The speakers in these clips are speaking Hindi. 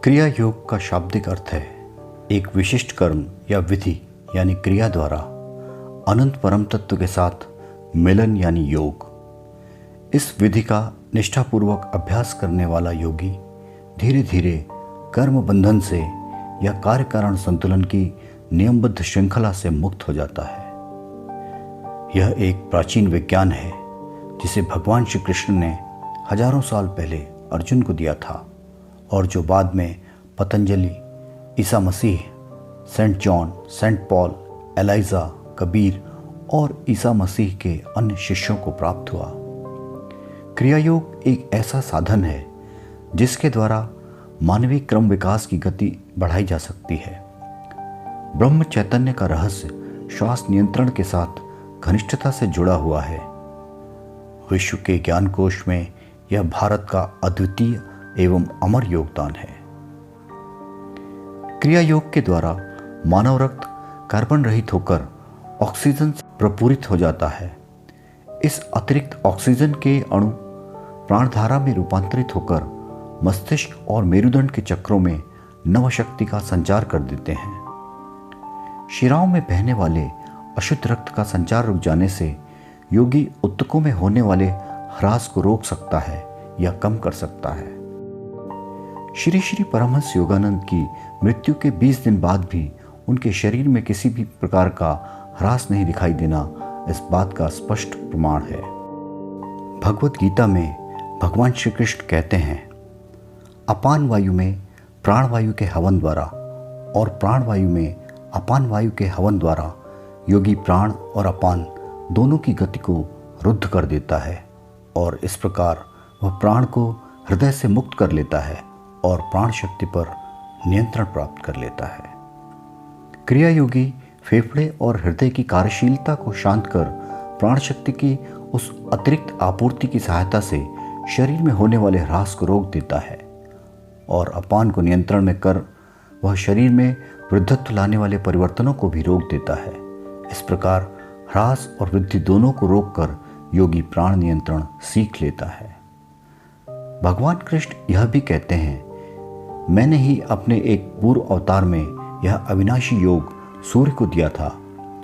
क्रिया योग का शाब्दिक अर्थ है एक विशिष्ट कर्म या विधि यानी क्रिया द्वारा अनंत परम तत्व के साथ मिलन यानी योग। इस विधि का निष्ठापूर्वक अभ्यास करने वाला योगी धीरे धीरे कर्म बंधन से या कार्य कारण संतुलन की नियमबद्ध श्रृंखला से मुक्त हो जाता है। यह एक प्राचीन विज्ञान है जिसे भगवान श्री कृष्ण ने हजारों साल पहले अर्जुन को दिया था और जो बाद में Patanjali, Isa Masih, Saint John, Saint Paul, Elijah, Kabir और ईसा मसीह के अन्य शिष्यों को प्राप्त हुआ। क्रिया योग एक ऐसा साधन है जिसके द्वारा मानवीय क्रम विकास की गति बढ़ाई जा सकती है। ब्रह्म चैतन्य का रहस्य श्वास नियंत्रण के साथ घनिष्ठता से जुड़ा हुआ है। विश्व के ज्ञान कोश में यह भारत का अद्वितीय एवं अमर योगदान है। क्रिया योग के द्वारा मानव रक्त कार्बन रहित होकर ऑक्सीजन से प्रपूरित हो जाता है। इस अतिरिक्त ऑक्सीजन के अणु प्राणधारा में रूपांतरित होकर मस्तिष्क और मेरुदंड के चक्रों में नवशक्ति का संचार कर देते हैं। शिराओं में बहने वाले अशुद्ध रक्त का संचार रुक जाने से योगी ऊतकों में होने वाले ह्रास को रोक सकता है या कम कर सकता है। श्री श्री परमहंस योगानंद की मृत्यु के 20 दिन बाद भी उनके शरीर में किसी भी प्रकार का ह्रास नहीं दिखाई देना इस बात का स्पष्ट प्रमाण है। भगवत गीता में भगवान श्री कृष्ण कहते हैं, अपान वायु में प्राण वायु के हवन द्वारा और प्राण वायु में अपान वायु के हवन द्वारा योगी प्राण और अपान दोनों की गति को रुद्ध कर देता है और इस प्रकार वह प्राण को हृदय से मुक्त कर लेता है और प्राण शक्ति पर नियंत्रण प्राप्त कर लेता है। क्रिया योगी फेफड़े और हृदय की कार्यशीलता को शांत कर प्राण शक्ति की उस अतिरिक्त आपूर्ति की सहायता से शरीर में होने वाले ह्रास को रोक देता है और अपान को नियंत्रण में कर वह शरीर में वृद्धत्व लाने वाले परिवर्तनों को भी रोक देता है। इस प्रकार ह्रास और वृद्धि दोनों को रोककर योगी प्राण नियंत्रण सीख लेता है। भगवान कृष्ण यह भी कहते हैं, मैंने ही अपने एक पूर्व अवतार में यह अविनाशी योग सूर्य को दिया था।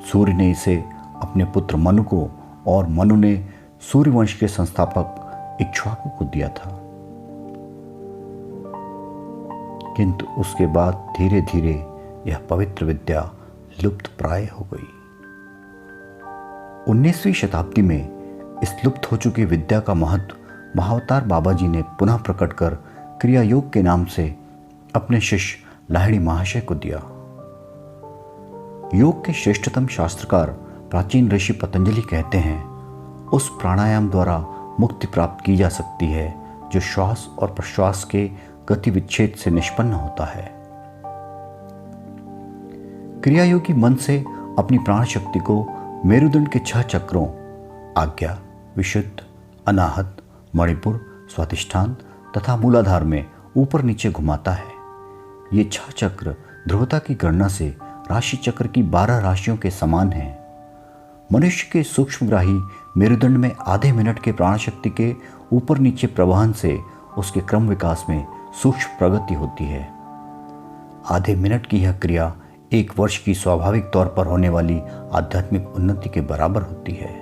सूर्य ने इसे अपने पुत्र मनु को और मनु ने सूर्यवंश के संस्थापक इक्ष्वाकु को दिया था। किंतु उसके बाद धीरे धीरे यह पवित्र विद्या लुप्त प्राय हो गई। 19वीं शताब्दी में इस लुप्त हो चुकी विद्या का महत्व महाअवतार बाबा जी ने पुनः प्रकट कर क्रिया योग के नाम से अपने शिष्य लाहिड़ी महाशय को दिया। योग के श्रेष्ठतम शास्त्रकार प्राचीन ऋषि पतंजलि कहते हैं, उस प्राणायाम द्वारा मुक्ति प्राप्त की जा सकती है जो श्वास और प्रश्वास के गति विच्छेद से निष्पन्न होता है। क्रिया योगी मन से अपनी प्राण शक्ति को मेरुदंड के 6 चक्रों आज्ञा, विशुद्ध, अनाहत, मणिपुर, स्वादिष्ठान तथा मूलाधार में ऊपर नीचे घुमाता है। ये 6 चक्र ध्रुवता की गणना से राशि चक्र की 12 राशियों के समान हैं। मनुष्य के सूक्ष्मग्राही मेरुदंड में आधे मिनट के प्राण शक्ति के ऊपर नीचे प्रवहन से उसके क्रम विकास में सूक्ष्म प्रगति होती है। आधे मिनट की यह क्रिया 1 वर्ष की स्वाभाविक तौर पर होने वाली आध्यात्मिक उन्नति के बराबर होती है।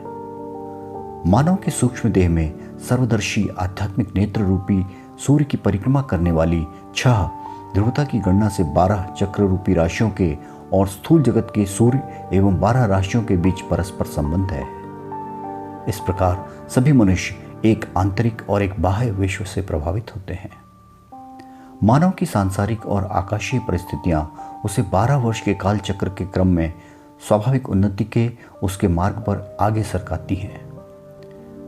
मानव के सूक्ष्म देह में सर्वदर्शी आध्यात्मिक नेत्र रूपी सूर्य की परिक्रमा करने वाली 6 ध्रुवता की गणना से 12 चक्र रूपी राशियों के और स्थूल जगत के सूर्य एवं 12 राशियों के बीच परस्पर संबंध है। इस प्रकार सभी मनुष्य एक आंतरिक और एक बाह्य विश्व से प्रभावित होते हैं। मानव की सांसारिक और आकाशीय परिस्थितियां उसे 12 वर्ष के काल चक्र के क्रम में स्वाभाविक उन्नति के उसके मार्ग पर आगे सरकाती हैं।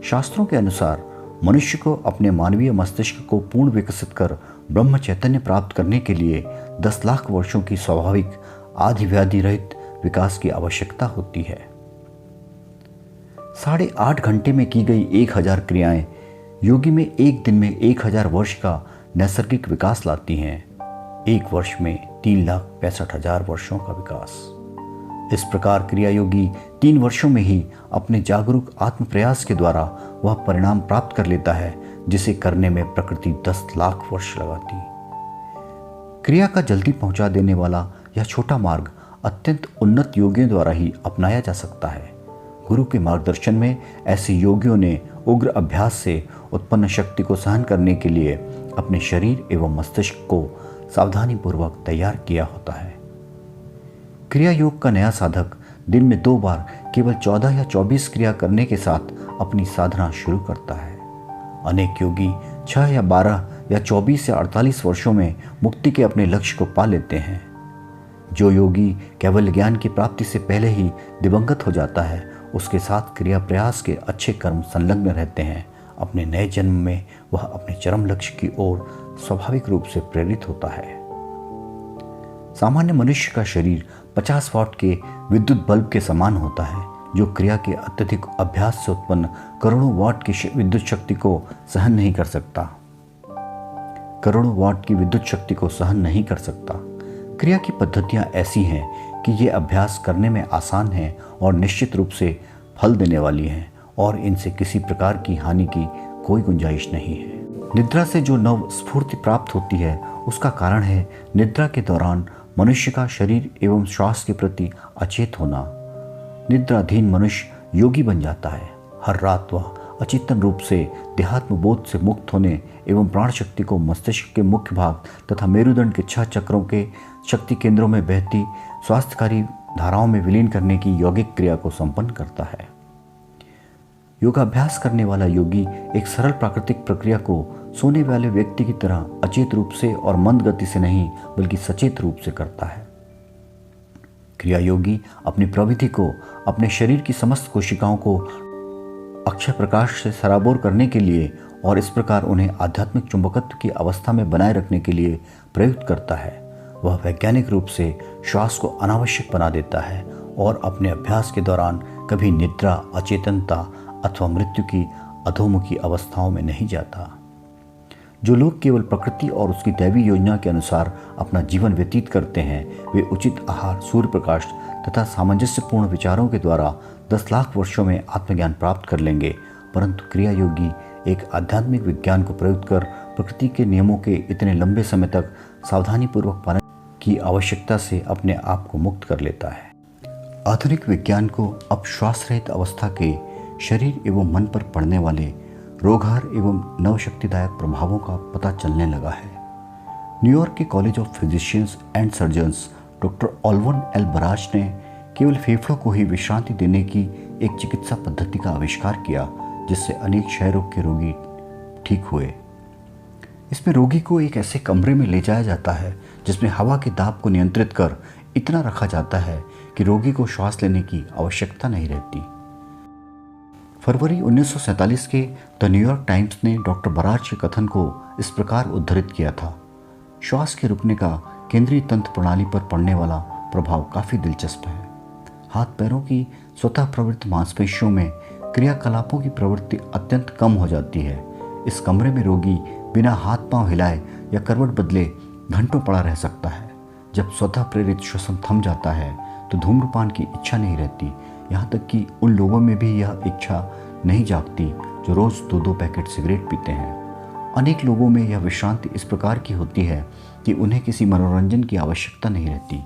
शास्त्रों के अनुसार मनुष्य को अपने मानवीय मस्तिष्क को पूर्ण विकसित कर ब्रह्म चैतन्य प्राप्त करने के लिए 10 लाख वर्षों की स्वाभाविक आदि व्याधि रहित विकास की आवश्यकता होती है। 8.5 घंटे में की गई 1000 क्रियाएं योगी में एक दिन में 1000 वर्ष का नैसर्गिक विकास लाती हैं। 1 वर्ष में 3,65,000 वर्षों का विकास। इस प्रकार क्रिया योगी 3 वर्षों में ही अपने जागरूक आत्म प्रयास के द्वारा वह परिणाम प्राप्त कर लेता है जिसे करने में प्रकृति 10 लाख वर्ष लगाती। क्रिया का जल्दी पहुंचा देने वाला यह छोटा मार्ग अत्यंत उन्नत योगियों द्वारा ही अपनाया जा सकता है। गुरु के मार्गदर्शन में ऐसे योगियों ने उग्र अभ्यास से उत्पन्न शक्ति को सहन करने के लिए अपने शरीर एवं मस्तिष्क को सावधानीपूर्वक तैयार किया होता है। क्रिया योग का नया साधक दिन में 2 बार केवल 14 या 24 क्रिया करने के साथ अपनी साधना शुरू करता है। अनेक योगी 6 या 12 या 24 या 48 वर्षों में मुक्ति के अपने लक्ष्य को पा लेते हैं। जो योगी केवल ज्ञान की प्राप्ति से पहले ही दिवंगत हो जाता है, उसके साथ क्रिया प्रयास के अच्छे कर्म संलग्न रहते हैं। अपने नए जन्म में वह अपने चरम लक्ष्य की ओर स्वाभाविक रूप से प्रेरित होता है। सामान्य मनुष्य का शरीर 50 वाट के विद्युत बल्ब के समान होता है, जो क्रिया के अत्यधिक अभ्यास से उत्पन्न करोड़ों वाट की विद्युत शक्ति को सहन नहीं कर सकता। क्रिया की पद्धतियां ऐसी हैं कि ये अभ्यास करने में आसान है और निश्चित रूप से फल देने वाली हैं और इनसे किसी प्रकार की हानि की कोई गुंजाइश नहीं है। निद्रा से जो नव स्फूर्ति प्राप्त होती है, उसका कारण है निद्रा के दौरान मनुष्य का शरीर एवं श्वास के प्रति अचेत होना। निद्राधीन मनुष्य योगी बन जाता है। हर रात वह अचेतन रूप से देहात्म बोध से मुक्त होने एवं प्राण शक्ति को मस्तिष्क के मुख्य भाग तथा मेरुदंड के 6 चक्रों के शक्ति केंद्रों में बहती स्वास्थ्यकारी धाराओं में विलीन करने की यौगिक क्रिया को संपन्न करता है। योगाभ्यास करने वाला योगी एक सरल प्राकृतिक प्रक्रिया को सोने वाले व्यक्ति की तरह अचेत रूप से और मंद गति से नहीं बल्कि सचेत रूप से करता है। क्रिया योगी अपनी प्रवृत्ति को अपने शरीर की समस्त कोशिकाओं को अक्षय प्रकाश से सराबोर करने के लिए और इस प्रकार उन्हें आध्यात्मिक चुंबकत्व की अवस्था में बनाए रखने के लिए प्रयुक्त करता है। वह वैज्ञानिक रूप से श्वास को अनावश्यक बना देता है और अपने अभ्यास के दौरान कभी निद्रा, अचेतनता अथवा मृत्यु की अधोमुखी अवस्थाओं में नहीं जाता। जो लोग केवल प्रकृति और उसकी दैवी योजना के अनुसार अपना जीवन व्यतीत करते हैं, वे उचित आहार, सूर्य प्रकाश तथा सामंजस्यपूर्ण विचारों के द्वारा 10 लाख वर्षों में आत्मज्ञान प्राप्त कर लेंगे। परंतु क्रिया योगी एक आध्यात्मिक विज्ञान को प्रयुक्त कर प्रकृति के नियमों के इतने लंबे समय तक सावधानीपूर्वक पालन की आवश्यकता से अपने आप को मुक्त कर लेता है। आधुनिक विज्ञान को अब श्वास रहित अवस्था के शरीर एवं मन पर पड़ने वाले रोगहर एवं नवशक्तिदायक प्रभावों का पता चलने लगा है। न्यूयॉर्क के college of physicians and surgeons doctor Olwen L बराज ने केवल फेफड़ों को ही विश्रांति देने की एक चिकित्सा पद्धति का आविष्कार किया, जिससे अनेक क्षय रोग के रोगी ठीक हुए। इसमें रोगी को एक ऐसे कमरे में ले जाया जाता है जिसमें हवा के दाब को नियंत्रित कर इतना रखा जाता है कि रोगी को श्वास लेने की आवश्यकता नहीं रहती। फरवरी 1947 के द न्यूयॉर्क टाइम्स ने डॉक्टर बराज के कथन को इस प्रकार उद्धृत किया था। श्वास के रुकने का केंद्रीय तंत्र प्रणाली पर पड़ने वाला प्रभाव काफ़ी दिलचस्प है। हाथ पैरों की स्वतः प्रवृत्त मांसपेशियों में क्रियाकलापों की प्रवृत्ति अत्यंत कम हो जाती है। इस कमरे में रोगी बिना हाथ पांव हिलाए या करवट बदले घंटों पड़ा रह सकता है। जब स्वतः प्रेरित श्वसन थम जाता है तो धूम्रपान की इच्छा नहीं रहती। यहाँ तक कि उन लोगों में भी यह इच्छा नहीं जागती जो रोज़ 2-2 पैकेट सिगरेट पीते हैं। अनेक लोगों में यह विश्रांति इस प्रकार की होती है कि उन्हें किसी मनोरंजन की आवश्यकता नहीं रहती।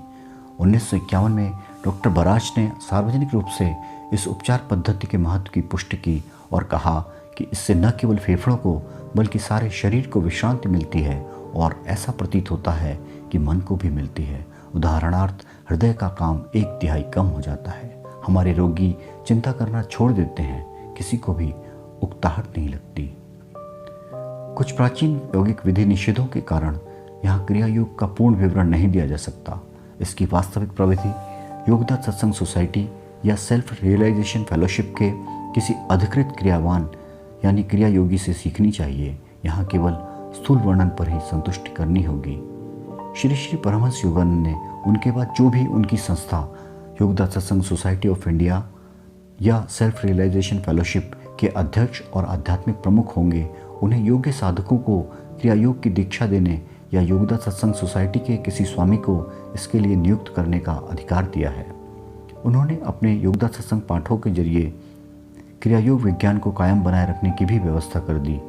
1951 में डॉक्टर बराज ने सार्वजनिक रूप से इस उपचार पद्धति के महत्व की पुष्टि की और कहा कि इससे न केवल फेफड़ों को बल्कि सारे शरीर को विश्रांति मिलती है और ऐसा प्रतीत होता है कि मन को भी मिलती है। उदाहरणार्थ, हृदय का काम 1/3 कम हो जाता है। हमारे रोगी चिंता करना छोड़ देते हैं, किसी को भी उकताहट नहीं लगती। कुछ प्राचीन यौगिक विधि निषेधों के कारण यहाँ क्रिया योग का पूर्ण विवरण नहीं दिया जा सकता। इसकी वास्तविक प्रविधि योगदा सत्संग सोसाइटी या सेल्फ रियलाइजेशन फेलोशिप के किसी अधिकृत क्रियावान यानी क्रिया योगी से सीखनी चाहिए। यहाँ केवल स्थूल वर्णन पर ही संतुष्टि करनी होगी। श्री श्री परमहंस योगानंद ने उनके बाद जो भी उनकी संस्था योगदा सत्संग सोसाइटी ऑफ इंडिया या सेल्फ रियलाइजेशन फेलोशिप के अध्यक्ष और आध्यात्मिक प्रमुख होंगे, उन्हें योग्य साधकों को क्रिया योग की दीक्षा देने या योगदा सत्संग सोसाइटी के किसी स्वामी को इसके लिए नियुक्त करने का अधिकार दिया है। उन्होंने अपने योगदा सत्संग पाठों के जरिए क्रिया योग विज्ञान को कायम बनाए रखने की भी व्यवस्था कर दी।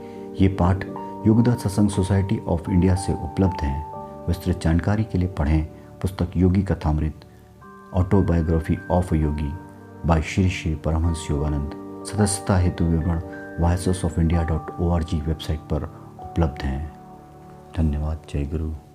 ये पाठ योगदा सत्संग सोसाइटी ऑफ इंडिया से उपलब्ध हैं। विस्तृत जानकारी के लिए पढ़ें पुस्तक Yogi Kathamrit autobiography of Yogi by Shri Shri Paramahansa Yogananda. सदस्यता हेतु विवरण voicesofindia.org वेबसाइट पर उपलब्ध हैं। धन्यवाद। जय गुरु।